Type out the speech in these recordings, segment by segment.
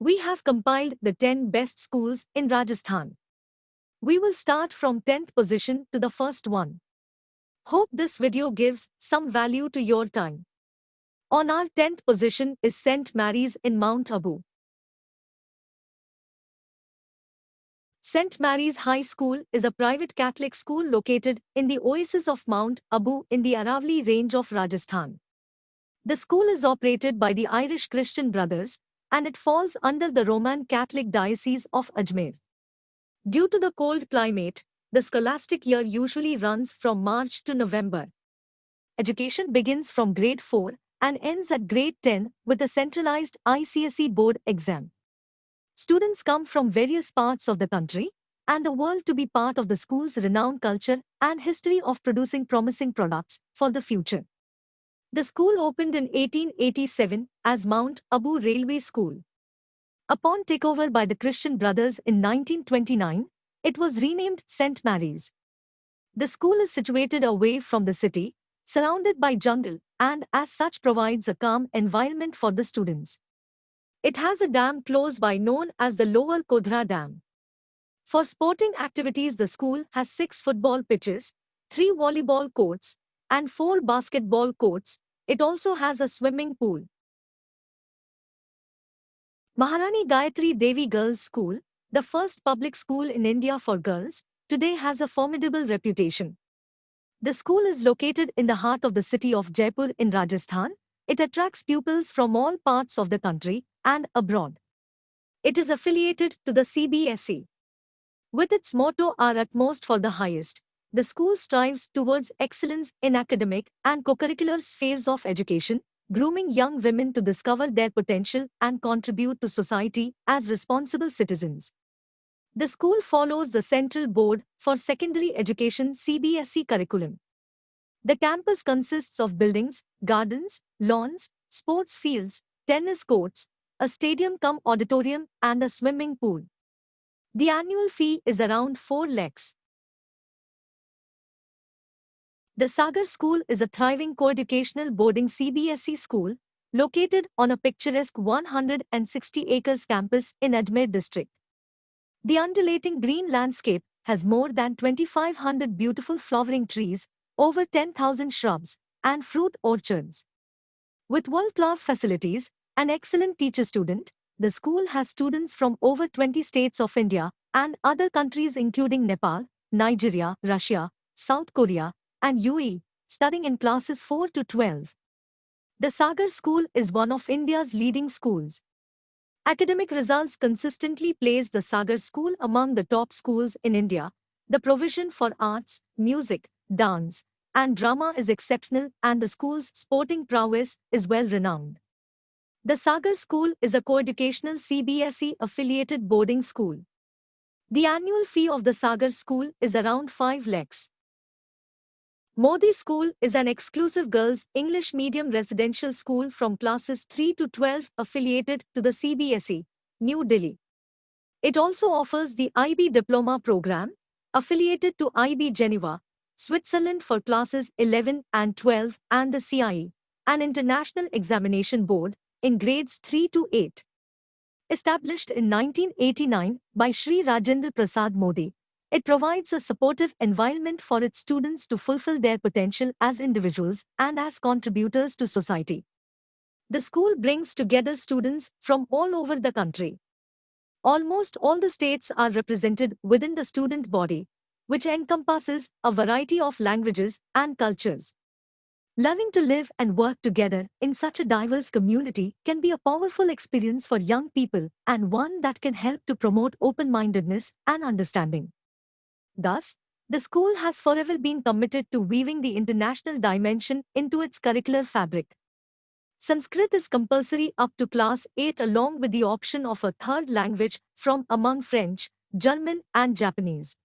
We have compiled the 10 best schools in Rajasthan. We will start from 10th position to the first one. Hope this video gives some value to your time. On our 10th position is St. Mary's in Mount Abu. St. Mary's High School is a private Catholic school located in the oasis of Mount Abu in the Aravalli range of Rajasthan. The school is operated by the Irish Christian Brothers, and it falls under the Roman Catholic Diocese of Ajmer. Due to the cold climate, the scholastic year usually runs from March to November. Education begins from grade 4 and ends at grade 10 with a centralized ICSE board exam. Students come from various parts of the country and the world to be part of the school's renowned culture and history of producing promising products for the future. The school opened in 1887 as Mount Abu Railway School. Upon takeover by the Christian Brothers in 1929, it was renamed St. Mary's. The school is situated away from the city, surrounded by jungle, and as such provides a calm environment for the students. It has a dam close by known as the Lower Kodhra Dam. For sporting activities, the school has 6 football pitches, 3 volleyball courts, and 4 basketball courts. It also has a swimming pool. Maharani Gayatri Devi Girls' School, the first public school in India for girls, today has a formidable reputation. The school is located in the heart of the city of Jaipur in Rajasthan. It attracts pupils from all parts of the country and abroad. It is affiliated to the CBSE. With its motto "Our utmost for the highest," the school strives towards excellence in academic and co-curricular spheres of education, grooming young women to discover their potential and contribute to society as responsible citizens. The school follows the Central Board for Secondary Education CBSE curriculum. The campus consists of buildings, gardens, lawns, sports fields, tennis courts, a stadium cum auditorium, and a swimming pool. The annual fee is around 4 lakhs. The Sagar School is a thriving co-educational boarding CBSE school located on a picturesque 160 acres campus in Ajmer district. The undulating green landscape has more than 2,500 beautiful flowering trees, over 10,000 shrubs, and fruit orchards. With world-class facilities, an excellent teacher-student, the school has students from over 20 states of India and other countries including Nepal, Nigeria, Russia, South Korea, and UAE, studying in classes 4 to 12. The Sagar School is one of India's leading schools. Academic results consistently place the Sagar School among the top schools in India. The provision for arts, music, dance, and drama is exceptional, and the school's sporting prowess is well renowned. The Sagar School is a co-educational CBSE affiliated boarding school. The annual fee of the Sagar School is around 5 lakhs. Modi School is an exclusive girls' English medium residential school from classes 3 to 12 affiliated to the CBSE, New Delhi. It also offers the IB Diploma program, affiliated to IB Geneva, Switzerland for classes 11 and 12, and the CIE, an international examination board, in grades 3 to 8. Established in 1989 by Sri Rajendra Prasad Modi, it provides a supportive environment for its students to fulfill their potential as individuals and as contributors to society. The school brings together students from all over the country. Almost all the states are represented within the student body, which encompasses a variety of languages and cultures. Learning to live and work together in such a diverse community can be a powerful experience for young people and one that can help to promote open-mindedness and understanding. Thus, the school has forever been committed to weaving the international dimension into its curricular fabric. Sanskrit is compulsory up to class 8 along with the option of a third language from among French, German, and Japanese.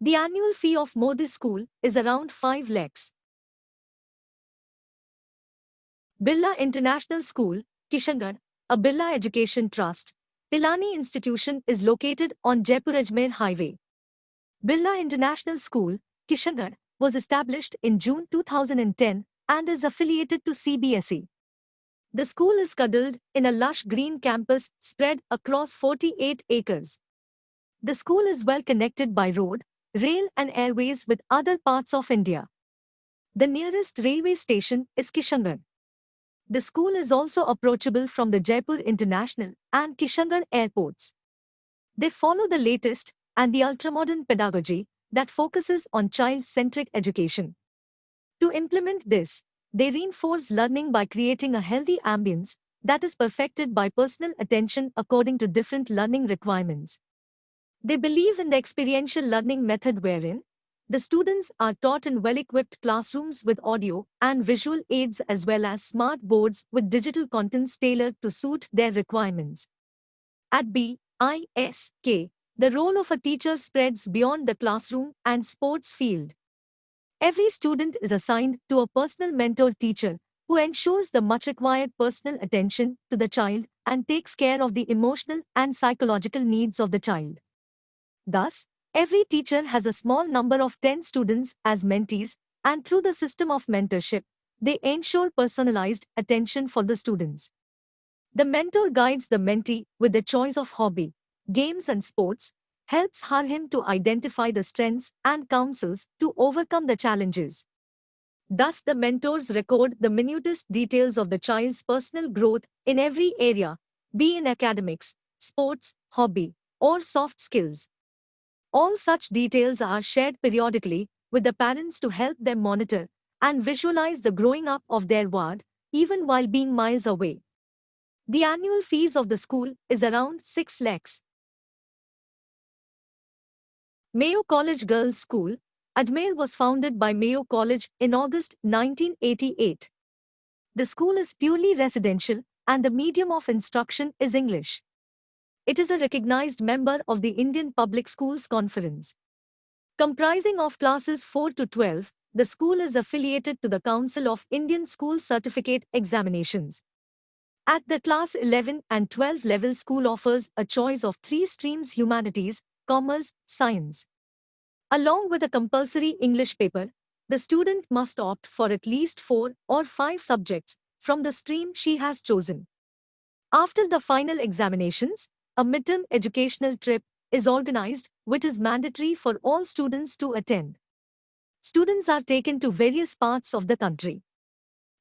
The annual fee of Modi School is around 5 lakhs. Birla International School, Kishangarh, a Birla Education Trust, Pilani institution is located on Jaipur-Ajmer Highway. Birla International School, Kishangarh, was established in June 2010 and is affiliated to CBSE. The school is cuddled in a lush green campus spread across 48 acres. The school is well connected by road, rail and airways with other parts of India. The nearest railway station is Kishangarh. The school is also approachable from the Jaipur International and Kishangarh airports. They follow the latest and the ultramodern pedagogy that focuses on child-centric education. To implement this, they reinforce learning by creating a healthy ambience that is perfected by personal attention according to different learning requirements. They believe in the experiential learning method wherein the students are taught in well-equipped classrooms with audio and visual aids as well as smart boards with digital contents tailored to suit their requirements. At BISK, the role of a teacher spreads beyond the classroom and sports field. Every student is assigned to a personal mentor teacher who ensures the much required personal attention to the child and takes care of the emotional and psychological needs of the child. Thus, every teacher has a small number of 10 students as mentees, and through the system of mentorship, they ensure personalized attention for the students. The mentor guides the mentee with the choice of hobby, games and sports, helps him to identify the strengths and counsels to overcome the challenges. Thus, the mentors record the minutest details of the child's personal growth in every area, be in academics, sports, hobby, or soft skills. All such details are shared periodically with the parents to help them monitor and visualize the growing up of their ward, even while being miles away. The annual fees of the school is around 6 lakhs. Mayo College Girls' School, Ajmer was founded by Mayo College in August 1988. The school is purely residential and the medium of instruction is English. It is a recognized member of the Indian Public Schools Conference. Comprising of classes 4 to 12, the school is affiliated to the Council of Indian School Certificate Examinations. At the Class 11 and 12 level, school offers a choice of 3 streams: humanities, commerce, science. Along with a compulsory English paper, the student must opt for at least 4 or 5 subjects from the stream she has chosen. After the final examinations, a midterm educational trip is organized, which is mandatory for all students to attend. Students are taken to various parts of the country.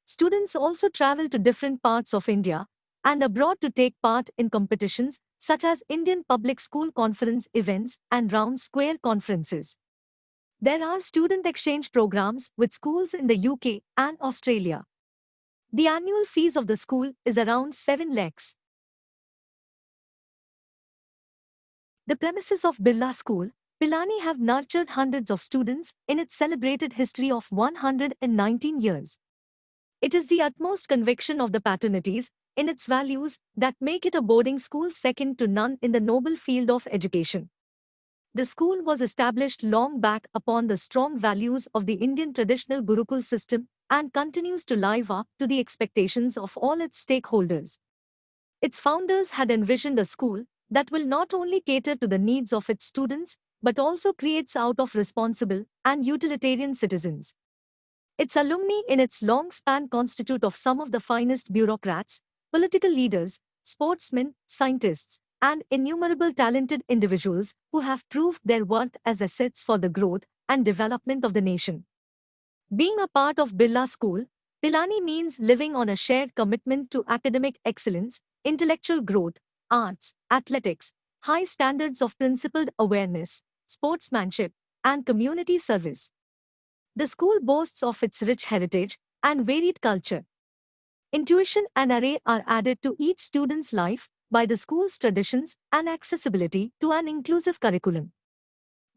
Students also travel to different parts of India and abroad to take part in competitions such as Indian Public School Conference events and Round Square conferences. There are student exchange programs with schools in the UK and Australia. The annual fees of the school is around 7 lakhs. The premises of Birla School, Pilani have nurtured hundreds of students in its celebrated history of 119 years. It is the utmost conviction of the paternities in its values that make it a boarding school second to none in the noble field of education. The school was established long back upon the strong values of the Indian traditional Gurukul system and continues to live up to the expectations of all its stakeholders. Its founders had envisioned a school that will not only cater to the needs of its students but also creates out of responsible and utilitarian citizens. Its alumni in its long span constitute of some of the finest bureaucrats, political leaders, sportsmen, scientists, and innumerable talented individuals who have proved their worth as assets for the growth and development of the nation. Being a part of Birla School, Pilani means living on a shared commitment to academic excellence, intellectual growth, arts, athletics, high standards of principled awareness, sportsmanship, and community service. The school boasts of its rich heritage and varied culture. Intuition and array are added to each student's life by the school's traditions and accessibility to an inclusive curriculum.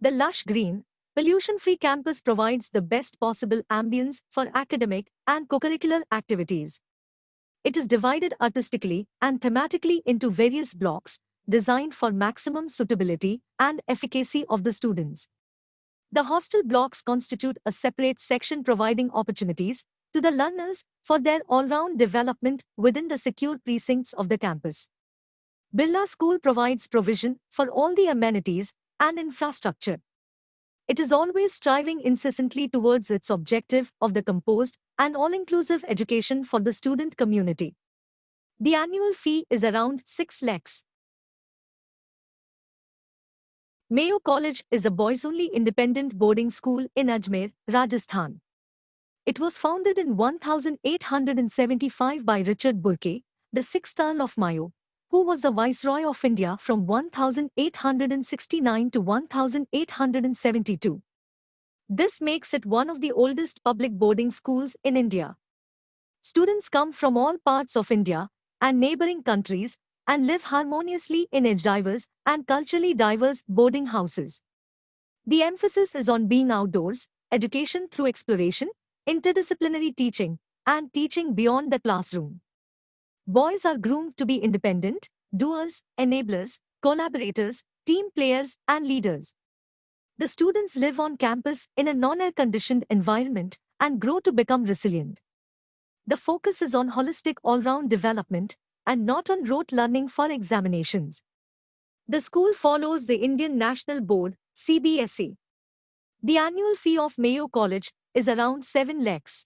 The lush green, pollution-free campus provides the best possible ambience for academic and co-curricular activities. It is divided artistically and thematically into various blocks, designed for maximum suitability and efficacy of the students. The hostel blocks constitute a separate section providing opportunities to the learners for their all-round development within the secure precincts of the campus. Birla School provides provision for all the amenities and infrastructure. It is always striving incessantly towards its objective of the composed and all-inclusive education for the student community. The annual fee is around 6 lakhs. Mayo College is a boys-only independent boarding school in Ajmer, Rajasthan. It was founded in 1875 by Richard Burke, the sixth Earl of Mayo, who was the Viceroy of India from 1869 to 1872. This makes it one of the oldest public boarding schools in India. Students come from all parts of India and neighboring countries and live harmoniously in age-diverse and culturally diverse boarding houses. The emphasis is on being outdoors, education through exploration, interdisciplinary teaching, and teaching beyond the classroom. Boys are groomed to be independent, doers, enablers, collaborators, team players, and leaders. The students live on campus in a non-air-conditioned environment and grow to become resilient. The focus is on holistic all-round development and not on rote learning for examinations. The school follows the Indian National Board, CBSE. The annual fee of Mayo College is around 7 lakhs.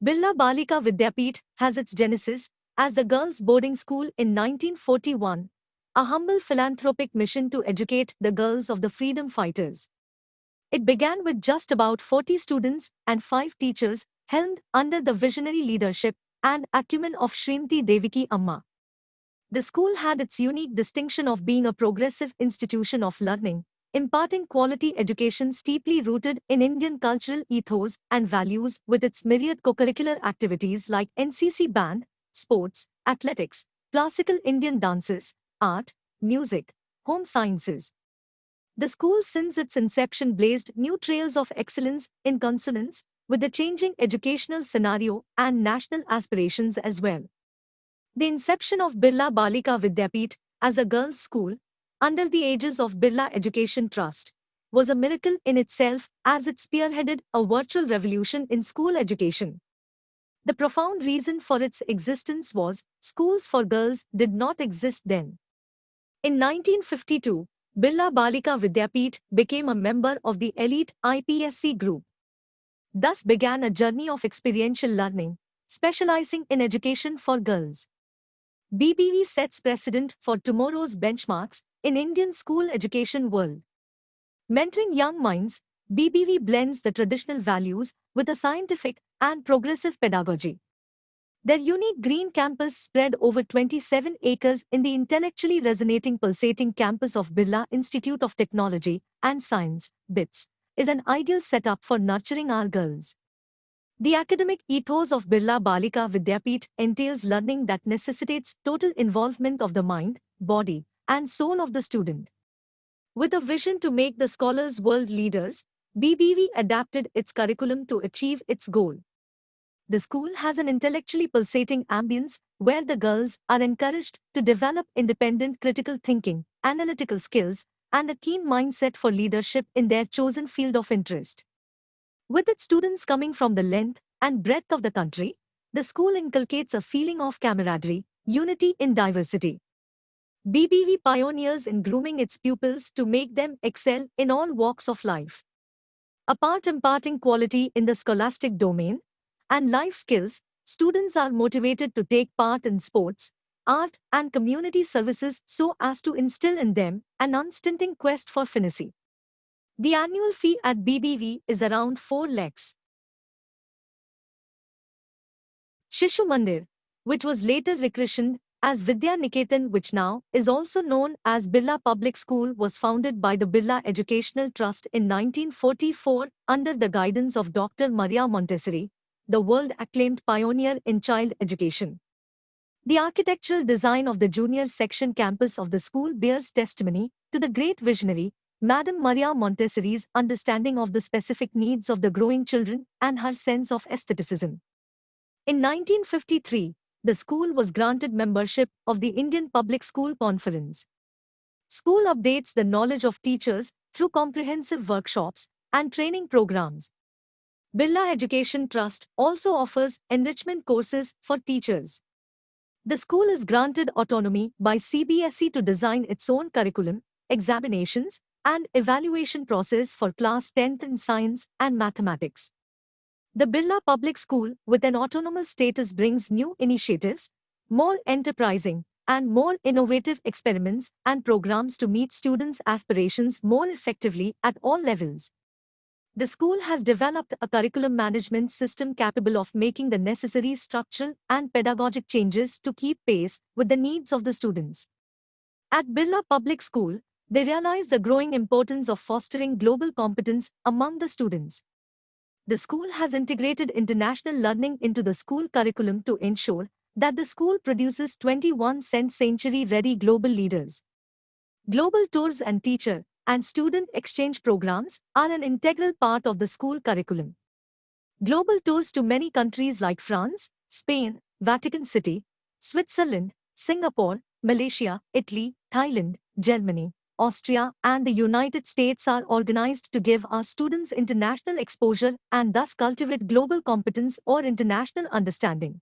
Birla Balika Vidyapeeth has its genesis as the girls' boarding school in 1941, a humble philanthropic mission to educate the girls of the freedom fighters. It began with just about 40 students and 5 teachers, helmed under the visionary leadership and acumen of Srimati Devaki Amma. The school had its unique distinction of being a progressive institution of learning, imparting quality education steeply rooted in Indian cultural ethos and values with its myriad co-curricular activities like NCC band, sports, athletics, classical Indian dances, art, music, home sciences. The school since its inception blazed new trails of excellence in consonance with the changing educational scenario and national aspirations as well. The inception of Birla Balika Vidyapeeth as a girls' school, under the aegis of Birla Education Trust, was a miracle in itself as it spearheaded a virtual revolution in school education. The profound reason for its existence was schools for girls did not exist then. In 1952, Birla Balika Vidyapeeth became a member of the elite IPSC group. Thus began a journey of experiential learning, specializing in education for girls. BBV sets precedent for tomorrow's benchmarks in Indian school education world. Mentoring young minds, BBV blends the traditional values with a scientific and progressive pedagogy. Their unique green campus spread over 27 acres in the intellectually resonating pulsating campus of Birla Institute of Technology and Science, BITS, is an ideal setup for nurturing our girls. The academic ethos of Birla Balika Vidyapeeth entails learning that necessitates total involvement of the mind, body, and soul of the student. With a vision to make the scholars world leaders, BBV adapted its curriculum to achieve its goal. The school has an intellectually pulsating ambience where the girls are encouraged to develop independent critical thinking, analytical skills, and a keen mindset for leadership in their chosen field of interest. With its students coming from the length and breadth of the country, the school inculcates a feeling of camaraderie, unity in diversity. BBV pioneers in grooming its pupils to make them excel in all walks of life. Apart imparting quality in the scholastic domain and life skills, students are motivated to take part in sports, art, and community services so as to instill in them an unstinting quest for finesse. The annual fee at BBV is around 4 lakhs. Shishu Mandir, which was later rechristened as Vidya Niketan, which now is also known as Birla Public School, was founded by the Birla Educational Trust in 1944 under the guidance of Dr. Maria Montessori, the world-acclaimed pioneer in child education. The architectural design of the junior section campus of the school bears testimony to the great visionary, Madame Maria Montessori's understanding of the specific needs of the growing children and her sense of aestheticism. In 1953, the school was granted membership of the Indian Public School Conference. School updates the knowledge of teachers through comprehensive workshops and training programs. Birla Education Trust also offers enrichment courses for teachers. The school is granted autonomy by CBSE to design its own curriculum, examinations, and evaluation process for class 10th in science and mathematics. The Birla Public School, with an autonomous status, brings new initiatives, more enterprising, and more innovative experiments and programs to meet students' aspirations more effectively at all levels. The school has developed a curriculum management system capable of making the necessary structural and pedagogic changes to keep pace with the needs of the students. At Birla Public School, they realize the growing importance of fostering global competence among the students. The school has integrated international learning into the school curriculum to ensure that the school produces 21st century ready global leaders. Global tours and teacher and student exchange programs are an integral part of the school curriculum. Global tours to many countries like France, Spain, Vatican City, Switzerland, Singapore, Malaysia, Italy, Thailand, Germany, Austria, and the United States are organized to give our students international exposure and thus cultivate global competence or international understanding.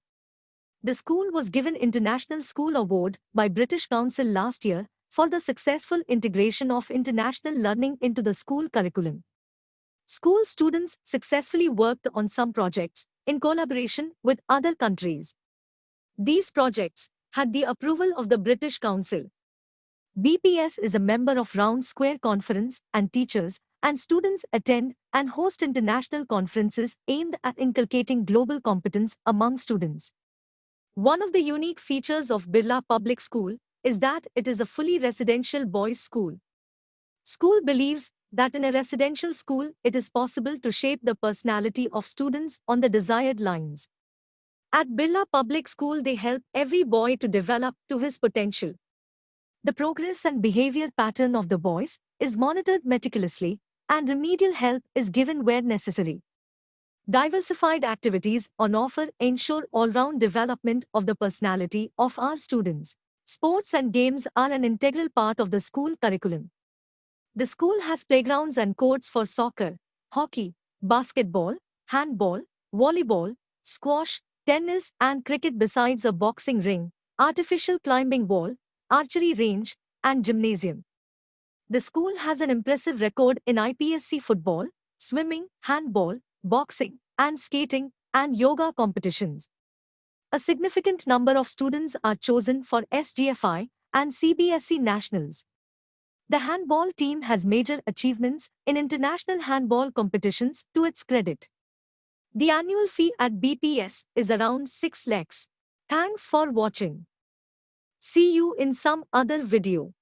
The school was given International School Award by British Council last year for the successful integration of international learning into the school curriculum. School students successfully worked on some projects in collaboration with other countries. These projects had the approval of the British Council. BPS is a member of Round Square Conference, and teachers and students attend and host international conferences aimed at inculcating global competence among students. One of the unique features of Birla Public School is that it is a fully residential boys' school. School believes that in a residential school, it is possible to shape the personality of students on the desired lines. At Birla Public School, they help every boy to develop to his potential. The progress and behavior pattern of the boys is monitored meticulously, and remedial help is given where necessary. Diversified activities on offer ensure all-round development of the personality of our students. Sports and games are an integral part of the school curriculum. The school has playgrounds and courts for soccer, hockey, basketball, handball, volleyball, squash, tennis, and cricket, besides a boxing ring, artificial climbing wall, archery range, and gymnasium. The school has an impressive record in IPSC football, swimming, handball, boxing, and skating, and yoga competitions. A significant number of students are chosen for SGFI and CBSE nationals. The handball team has major achievements in international handball competitions to its credit. The annual fee at BPS is around 6 lakhs. Thanks for watching. See you in some other video.